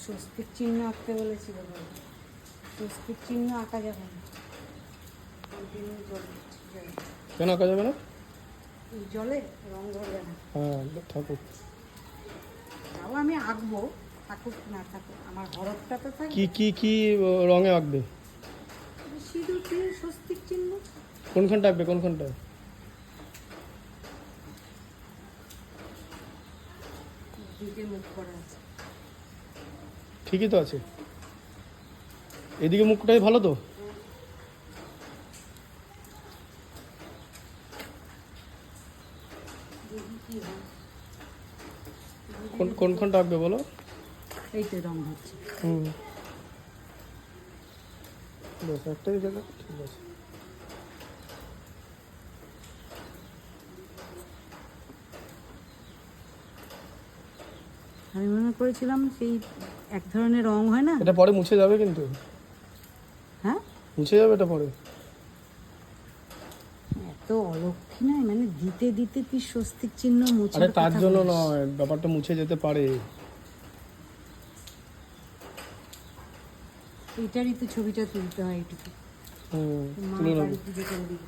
স্বস্তিক চিহ্ন আঁকতে বলেছিল, স্বস্তিক চিহ্ন আঁকা যাবে না, কেন আঁকা যাবে না? জলে রং ধরবে না। হ্যাঁ ঠাকুর তাও আমি আঁকবো, থাকুক না থাকুক, আমার হরফটা তো থাকবে। কি কি কি রঙে আঁকবে? সিঁদুর দিয়ে স্বস্তিক চিহ্ন। কোনখানটা আঁকবে, কোনখানটায়? দিকে মুখ করা আছে। ঠিকই তো আছে, এদিকে মুখটাই ভালো তো। দেখি কি হয়। কোনখানটা আঁকবে বলো? এই তো রং হচ্ছে। বেশ, একটাই জায়গা ঠিক আছে। আমি মনে করেছিলাম সেই এক ধরনের রং হয় না। এটা পরে মুছে যাবে কিন্তু। হ্যাঁ, মুছে যাবে এটা পরে। এত অলক্ষী নয়, মানে দিতে দিতে তুই স্বস্তিক চিহ্ন মুছে। আরে তার জন্য নয়, ব্যাপারটা মুছে যেতে পারে। এইটারই তো ছবিটা তুলতে হয়, এইটুকু। তুলে নেবো। পুজো করে দিবি।